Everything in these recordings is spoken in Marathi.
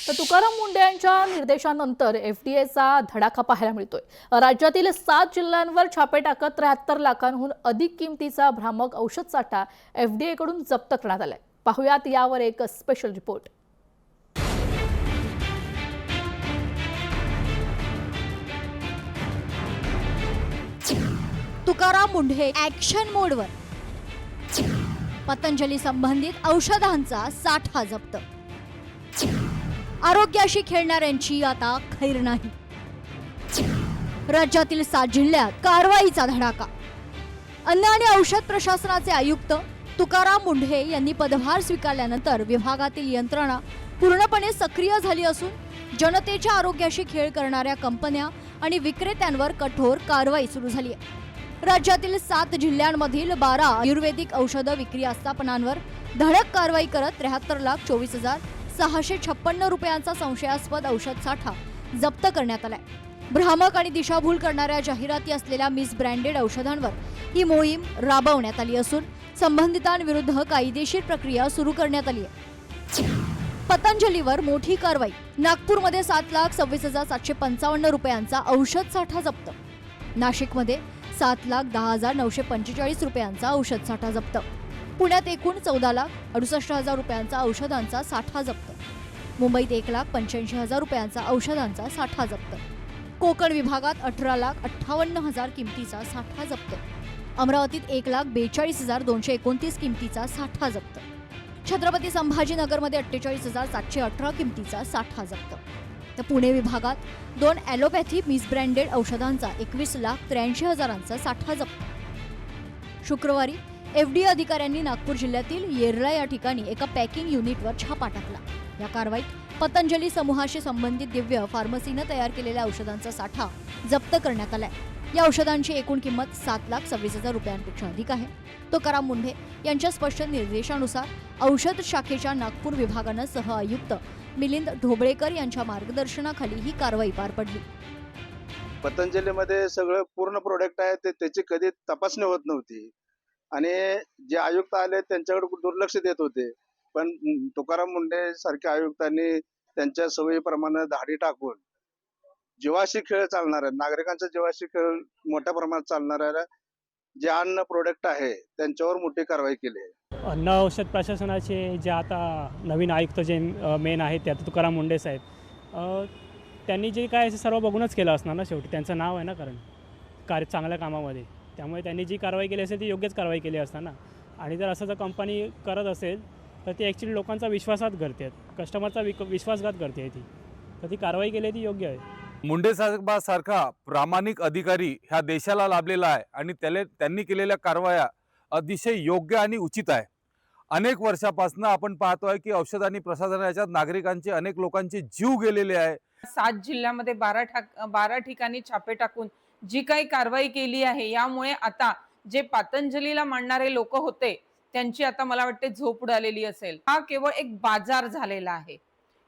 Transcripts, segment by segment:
तर तुकाराम मुंढे यांच्या निर्देशानंतर एफडीएचा धडाका पाहायला मिळतोय। राज्यातील 7 जिल्ह्यांवर छापे टाकत 73 लाखांहून अधिक किमतीचा भ्रामक औषध साठा एफडीए कडून जप्त करण्यात आलाय। पाहुयात यावर एक special report. Tukaram Mundhe action मोडवर। पतंजली संबंधित औषधांचा साठा जप्त। आरोग्याशी खेळणाऱ्यांची आता खैर नाही। राज्यातील 7 जिल्ह्यात कारवाईचा धडाका। अन्न आणि औषध प्रशासनाचे आयुक्त तुकाराम मुंढे यांनी पदभार स्वीकारल्यानंतर विभागातील यंत्रणा पूर्णपणे सक्रिय झाली असून जनतेच्या आरोग्याशी खेळ करणाऱ्या कंपन्या आणि विक्रेत्यांवर कठोर कारवाई सुरू झाली आहे। राज्यातील 7 जिल्ह्यांमधील 12 आयुर्वेदिक औषध विक्री आस्थापनांवर धडक कारवाई करत 73,24,656 रुपयांचा संशयास्पद औषध साठा जप्त करण्यात आलाय। भ्रामक आणि दिशाभूल करणाऱ्या जाहिराती असलेल्या मिसब्रँडेड औषधांवर ही मोहीम राबवण्यात आली असून संबंधितांविरुद्ध कायदेशीर प्रक्रिया सुरू करण्यात आली आहे। पतंजलीवर मोठी कारवाई। नागपूरमध्ये 7,26,755 रुपयांचा औषध साठा जप्त। नाशिकमध्ये 7,10,945 रुपयांचा औषध साठा जप्त। पुण्यात एकूण 14,68,000 रुपयांचा औषधांचा साठा जप्त। मुंबईत 1,85,000 रुपयांचा औषधांचा साठा जप्त। कोकण विभागात 18,58,000 किमतीचा साठा जप्त। अमरावतीत 1,42,229 किमतीचा साठा जप्त। छत्रपती संभाजीनगरमध्ये 48,718 किमतीचा साठा जप्त। तर पुणे विभागात 2 ॲलोपॅथी मिसब्रँडेड औषधांचा 21,83,000चा साठा जप्त। शुक्रवारी एफडीए अधिकाऱ्यांनी नागपूर जिल्ह्यातील येरळा या ठिकाणी एका पॅकिंग युनिटवर छापा टाकला। या कारवाईत पतंजली समूहाशी संबंधित दिव्य फार्मसीनं तयार केलेल्या औषधांचा साठा जप्त करण्यात आलाय। या औषधांची एकूण किंमत 7,26,000 रुपयांपेक्षा अधिक आहे। तुकाराम मुंढे यांच्या स्पष्ट निर्देशानुसार औषध शाखेच्या नागपूर विभागानं सह आयुक्त मिलिंद ढोबळेकर यांच्या मार्गदर्शनाखाली ही कारवाई पार पडली। पतंजलीमध्ये सगळं पूर्ण प्रोडक्ट आहे त्याची कधी तपासणी होत नव्हती आणि जे आयुक्त आले त्यांच्याकडे दुर्लक्ष देत होते। पण तुकाराम मुंढे सारख्या आयुक्तांनी त्यांच्या सवयीप्रमाणे धाडी टाकून जीवाशी खेळ चालणाऱ्या नागरिकांचा जीवाशी खेळ मोठ्या प्रमाणात चालणाऱ्या जे अन्न प्रोडक्ट आहे त्यांच्यावर मोठी कारवाई केली आहे। अन्न औषध प्रशासनाचे जे आता नवीन आयुक्त जे मेन आहेत ते आता तुकाराम मुंढे साहेब, त्यांनी जे काय सर्व बघूनच केलं असणार ना। शेवटी त्यांचं नाव आहे ना, कारण चांगल्या कामामध्ये, त्यामुळे त्यांनी जी कारवाई केली असेल ती योग्यच कारवाई केली असणार ना। आणि जर असं जर कंपनी करत असेल तर ती ॲक्च्युली लोकांचा विश्वासघात करते, कस्टमरचा विश्वासघात करते ती, तर ती कारवाई केली ती योग्य आहे। मुंढे साहेबासारखा प्रामाणिक अधिकारी ह्या देशाला लाभलेला आहे आणि त्यांनी केलेल्या कारवाया अतिशय योग्य आणि उचित आहे। अनेक वर्षापासून आपण पाहतोय की औषध आणि प्रशासनाच्या नागरिकांचे अनेक लोकांचे जीव गेलेले आहे। 7 जिल्ह्यामध्ये 12 ठिकाणी छापे टाकून जी काही कारवाई केली आहे, यामुळे आता जे पतंजलीला मानणारे लोक होते त्यांची आता मला वाटते झोप उडालेली असेल। हा केवळ एक बाजार झालेला आहे।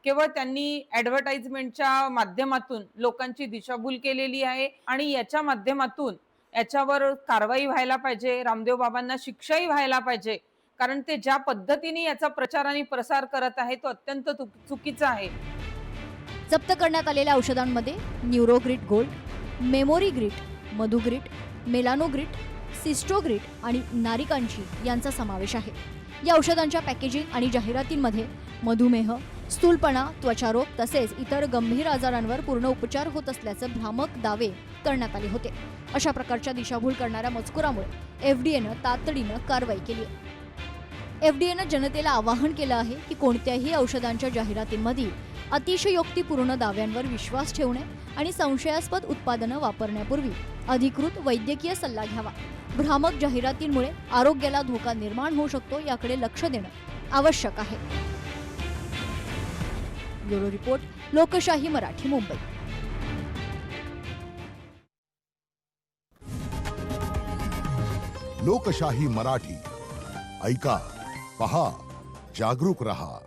केवळ त्यांनी ॲडव्हर्टाइजमेंटच्या माध्यमातून लोकांची दिशाभूल केलेली आहे आणि याच्या माध्यमातून याच्यावर कारवाई व्हायला पाहिजे। रामदेव बाबांना शिक्षाही व्हायला पाहिजे, कारण ते ज्या पद्धतीने याचा प्रचार आणि प्रसार करत आहे तो अत्यंत चुकीचा आहे। जप्त करण्यात आलेल्या औषधांमध्ये न्यूरोग्रिट गोल्ड, मेमोरीग्रिट, मधुग्रिट, मेलानोग्रिट, सिस्टोग्रिट आणि नारिकांची यांचा समावेश आहे। या औषधांच्या पॅकेजिंग आणि जाहिरातींमध्ये मधुमेह, स्थूलपणा, त्वचारोग तसेच इतर गंभीर आजारांवर पूर्ण उपचार होत असल्याचे भ्रामक दावे करण्यात आले होते। अशा प्रकारच्या दिशाभूल करणाऱ्या मजकुरामुळे एफडीएनं तातडीनं कारवाई केली आहे। एफडीएनं जनतेला आवाहन केलं आहे की कोणत्याही औषधांच्या जाहिरातींमधील अतिशयोक्तीपूर्ण दाव्यांवर विश्वास ठेवणे आणि संशयास्पद उत्पादनं वापरण्यापूर्वी अधिकृत वैद्यकीय सल्ला घ्यावा। भ्रामक जाहिरातींमुळे आरोग्याला धोका निर्माण होऊ शकतो, याकडे लक्ष देणं आवश्यक आहे। ब्युरो रिपोर्ट, लोकशाही मराठी, मुंबई। लोकशाही मराठी ऐका, पहा, जागरूक रहा।